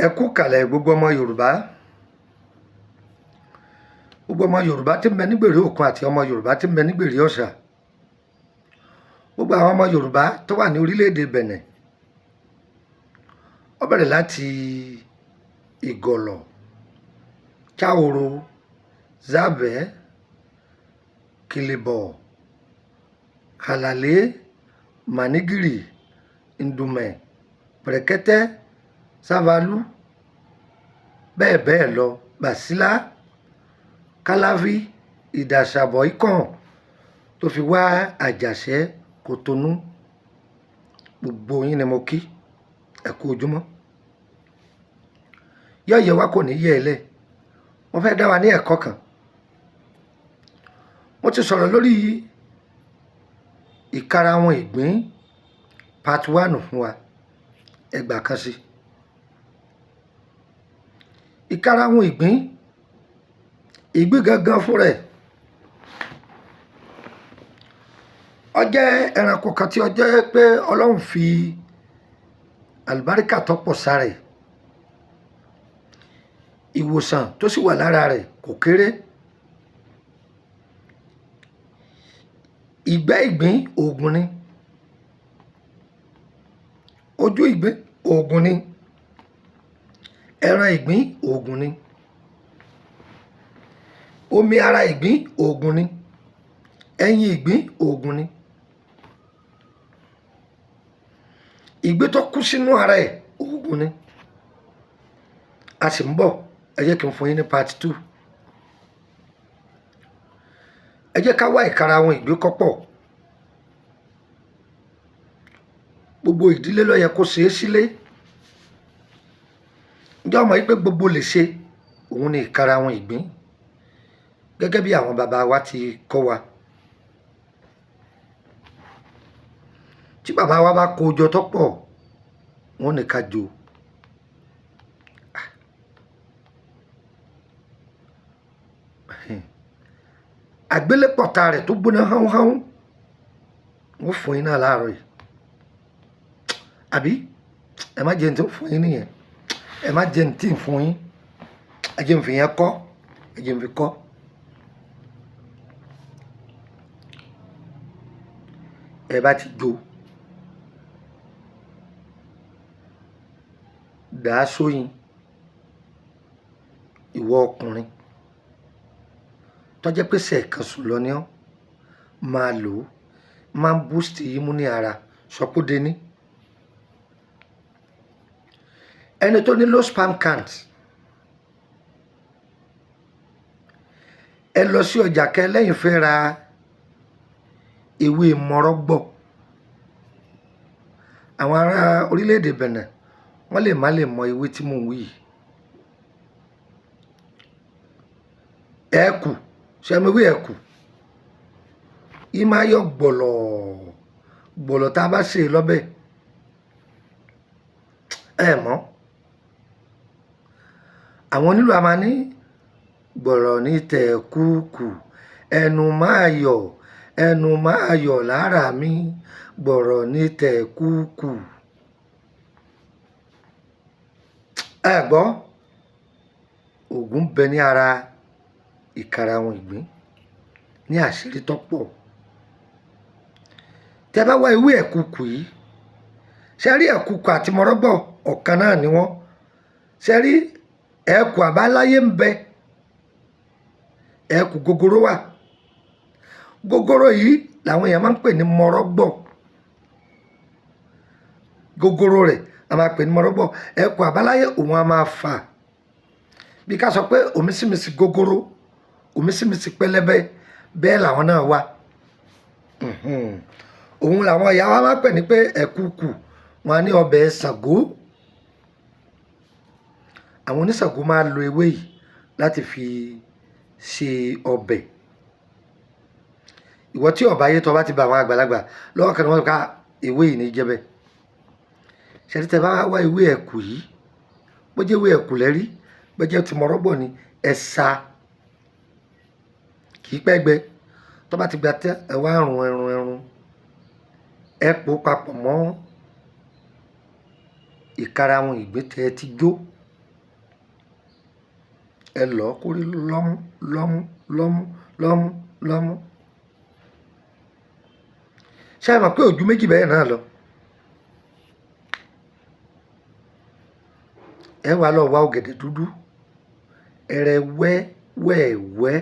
Ẹ kú kalẹ̀ gbogbo ọmọ Yorùbá tí ń bẹ nígbèrè òkun àti ọmọ Yorùbá tí ń bẹ nígbèrè ọ̀sà, gbogbo àwọn ọmọ Yorùbá tó wà ní orílẹ̀-èdè Benin. Ó bẹ̀rẹ̀ láti Ìgọ̀lọ̀, Cháoro, Zábẹ́, Kìlìbọ̀, Kàlàlé, Mànígìrì, Ndùmẹ̀, Pẹ̀rẹ̀kẹ́tẹ́, Sávalú, bẹ́ẹ̀ bẹ́ẹ̀ lọ, Bàsílá, Káláví, Ìdàṣàbọ̀ Ìkàn tó fi wá Àjàṣẹ́, Kòtónú. Gbogbo yín ni mo kí, ẹ kú ojúmọ́. Yọ̀yẹ̀ wa kò ní yẹ̀ ẹ́ lẹ̀. Mo fẹ́ dá wa ní ẹ̀kọ́ kan. Mo ti sọ̀rọ̀ lórí ìkarahun ìgbín part 1 fún wa, ẹgbà kan sí. Ìkarahun ìgbín gangan fún rẹ̀, ó jẹ́ ẹranko kan tí ó jẹ́ pé Ọlọ́run fi àlùbáríkà tó pọ̀ sára rẹ̀, ìwòsàn tó sì wà lára rẹ̀ kò kéré. Ìgbẹ́ ìgbín oògùn ni, ojú ìgbín oògùn ni, ẹran ìgbín oògùn ni, omi ara ìgbín oògùn ni, ẹyin ìgbín oògùn ni, ìgbín tó kú sínú ara ẹ̀ oògùn ni. A sì ń bọ̀, ẹ jẹ́ kí n fún yín ní part 2. Ẹ jẹ́ ká wá ìkarahun ìgbín kọ́pọ̀. Gbogbo ìdílé ló yẹ kó ṣe é sílé. Ǹjẹ́ o mọ̀ wípé gbogbo lè ṣe òun ni ìkarahun ìgbín, gẹ́gẹ́ bí àwọn bàbá wa ti kọ́ wa. Tí bàbá wa bá kó jọ tó pọ̀, wọ́n ní ká jó. Àgbélépọ̀ta rẹ̀ tó gbóná háúnháún wọ́n fún yín náà láàárọ̀ yìí. Àbí ẹ má jẹ́ ní tí ń fún yín nìyẹn, ẹ má jẹ́ ní tí ń fún yín, ẹ jẹ́ ń fi yẹn kọ́, ẹ jẹ́ ń fi kọ́. Ẹ bá ti jó, dà á sóyin. Ìwọ ọkùnrin tó jẹ́ pé sẹ̀kan sùn lọ ni ọ́, máa lò ó, máa ń boost imú ní ara, sọpọ́dé ní. Ẹni tó ní low sperm count, ẹ lọ sí ọjà kẹ́ lẹ́yìn fẹ́ ra ewé mọ́rọ́gbọ̀. Àwọn ará orílẹ̀-èdè Benin wọ́n lè má lè mọ ewé tí mò ń wí yìí. Ẹ̀kù, ṣé ẹ mọ ewé ẹ̀kù? Yìí máa yọ gbọ̀lọ̀ tá a bá sè é lọ́bẹ̀. Ẹ mọ̀, àwọn onílù a máa ní gbọ̀rọ̀ ní tẹ̀kùkù, ẹnu máa yọ̀ lára mi, gbọ̀rọ̀ ní tẹ̀kùkù. Ẹ gbọ́, ògùn bẹ ní ara ìkarahun ìgbín ní àṣírí tó pọ̀. Tẹ́ bá wá ewé ẹ̀kùkù yìí, ṣe rí ẹ̀kùkù àti mọ́rọ́gbọ̀ ọ̀kan náà ni wọ́n. Ṣe rí ẹ̀kù àbáláyé ń bẹ, ẹ̀kù gogoro wà. Gogoro yìí làwọn èèyàn máa ń pè ní mọ́rọ́gbọ̀. Gogoro rẹ̀ a máa pè ní mọ́rọ́gbọ̀. Ẹ̀kù àbáláyé òun a máa fà. Bí ká sọ pé òmísìmísì gogoro, òmísìmísì pẹlẹbẹ, bẹ́ẹ̀ làwọn náà wà. Òun làwọn ìyá wa máa pè ní pé ẹ̀kùkù, wọn á ní ọbẹ̀ Ṣàngó. Àwọn oníṣàngó máa lo ewé yìí láti fi ṣe ọbẹ̀. Ìwọ tí ó bá yé tó bá ti bá àwọn àgbàlagbà lọ́wọ́ kan wọ́n ká ewé yìí ní jẹ́bẹ̀. Ṣé rí tẹ́ bá wá ewé ẹ̀kù yìí, bó jẹ́ ewé ẹ̀kù lẹ́rí, bó jẹ́ ti mọ́rọ́gbọ̀ ni, ẹ sa, kì í pẹ́ gbẹ. Tó bá ti gba tẹ́, ẹ wá run, ẹ pò papọ̀ mọ́ ìkarahun ìgbín tẹ́ ẹ ti jó. ẹ lọ kó rí lọ́mú lọ́mú lọ́mú lọ́mú lọ́mú. ṣé ẹ mọ̀ pé ojú méjì bẹ́ẹ̀ náà lọ? ẹ wá lọ wá ọ̀gẹ̀dẹ̀ dúdú ẹrẹ wẹ́wẹ́wẹ́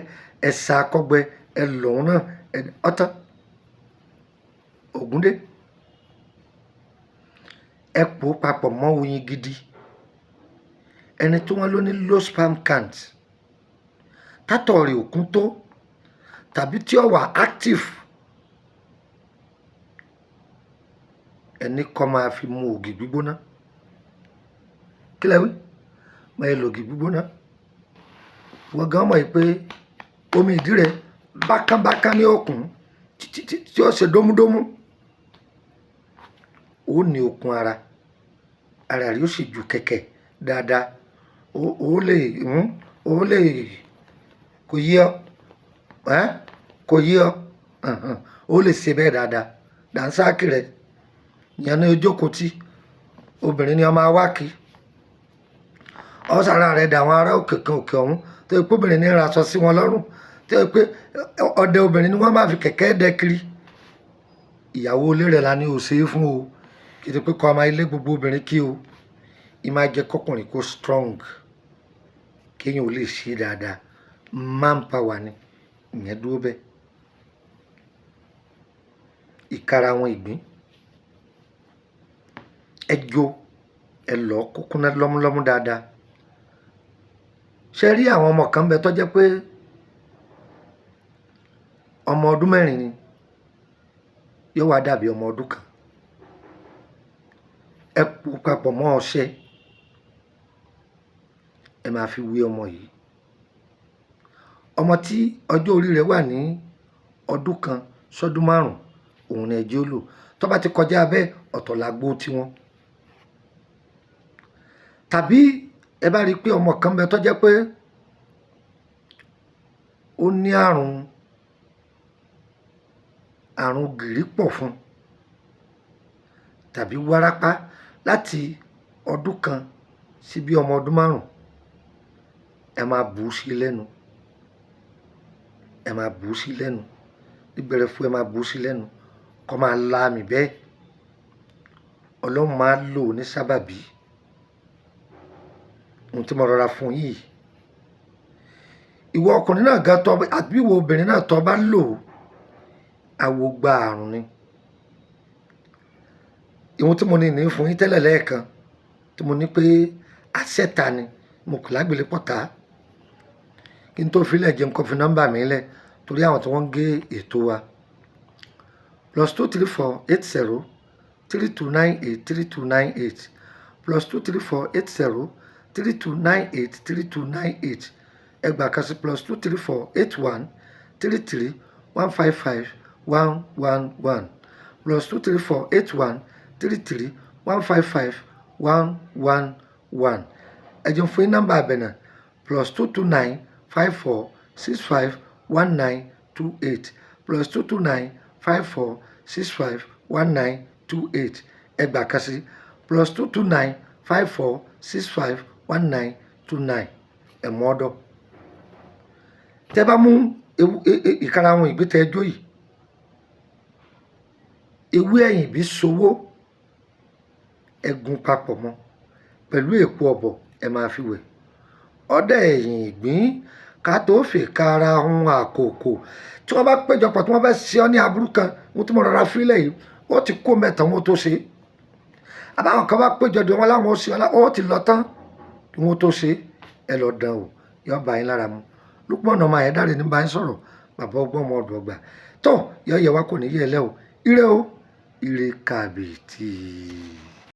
ẹ sa akọgbẹ ẹ lọ́hún náà ọ̀tán ògúndé ẹ pò papọ̀ mọ́ oyin gidi ẹni tí wọ́n ló ní low sperm count tátọ̀ rẹ̀ òkun tó tàbí tí ó wà active ẹni kọ́ máa fi mu ògì gbígbóná kí lẹ wí máa lo ògì gbígbóná wọ́n gan mọ̀ pé omi ìdí rẹ̀ bákánbákán ní òkun tí ó ṣe dómúdómú ó ní okun ara rẹ̀ ó sì ju kẹ̀kẹ́ dáadáa ó lè kò yí ọ kò yí ọ ó lè ṣe bẹ́ẹ̀ dáadáa dànsáàkì rẹ̀ yẹn ní ojókòó tí obìnrin ni ọmọ awáki ọ̀sára rẹ̀ dà àwọn ará òkè kan òkè ọ̀hún tó yẹ pé obìnrin ní raṣọ sí wọn lọ́rùn tó yẹ pé ọdẹ obìnrin ni wọ́n máa fi kẹ̀kẹ́ dẹ kiri ìyàwó ilé rẹ̀ la ní ò ṣe é fún o kì í ti pé kọ́ ọmọ ilé gbogbo obìnrin kí o ì máa jẹ́ kọkùnrin kó strong kéèyàn ò lè ṣe dáadáa manpower ni ìyẹn dúró bẹ́ẹ̀ ìkara wọn ìgbín ẹ jó ẹ lọ kúkúná lọ́múlọ́mú dáadáa ṣe rí àwọn ọmọ kan bẹ tó jẹ́ pé ọmọ ọdún mẹ́rin ni yóò wá dàbí ọmọ ọdún kan ẹ pò papọ̀ mọ́ ọṣẹ ẹ máa fi wé ọmọ yìí ọmọ tí ọjọ́ orí rẹ̀ wà ní ọdún kan sọ́dún márùn òun ni ẹjẹ́ ó lò tó bá ti kọjá bẹ́ẹ̀ ọ̀tọ̀ làgbó tiwọn tàbí ẹ bá rí i pé ọmọ kan bẹ tó jẹ́ pé ó ní àrùn gìrì pọ̀ fún tàbí wárápá láti ọdún kan sí bí ọmọ ọdún márùn ẹ máa bù ú sí lẹ́nu ẹ máa bù ú sí lẹ́nu níbẹ̀rẹ̀ fún ẹ máa bù ú sí lẹ́nu kó máa la àmì bẹ́ẹ̀ ọlọ́run máa lò ní sábàbí ohun tí mo rọra fún yìí ìwọ ọkùnrin náà ga tọ àbí ìwọ obìnrin náà tọ bá lò àwo gba àrùn ni ìwọ̀n tí mo ní fún yín tẹ́lẹ̀ lẹ́ẹ̀kan tí mo ní pé àṣẹta ni mo kò lágbèlé pọ̀tá kí n tó filẹ̀ jẹun kó fi nọ́mbà mi lẹ̀ torí àwọn tí wọ́n ń gé ètò wa +23480 3298 3298 +23480 3298 3298 ẹgbàá kan sí +23481 33 155 111 +23481 33 155 111 ẹ jẹun fún yín nọ́mbà àbẹ̀nà +229 54 65 1928 +229 54 65 1928 ẹgbàá kan sí +229 54 65 1929 ẹ̀mú ọ̀dọ̀ tẹ́ bá mú ìkara àwọn ìgbésẹ̀ ẹjọ́ yìí ewé ẹ̀yìn bí sowó ẹ̀gún papọ̀ mọ́ pẹ̀lú èpo ọ̀bọ̀ ẹ máa fi wẹ̀ ọdẹ ẹ̀yìn ìgbín ká tó fi kára ohun àkókò tí wọ́n bá péjọpọ̀ tí wọ́n fẹ́ ṣe ọ́ ní aburú kan wọ́n tún mọ̀ rárá fílẹ̀ yìí ó ti kó mẹ́ta wọn tó ṣe àbáwọn kan bá péjọ dé wọn láwọn ó ṣe ó ti lọ tán kí wọ́n tó ṣe ẹ lọ dán o yọ bá yín lára mu Lukman ọmọ Ayédáre ní bá yín sọ̀rọ̀ bàbá ọgbọ́n ọmọ ọdún ọgbà tó yọ yẹ wá kò ní yẹ ẹ lẹ́ o ire kàbìtì.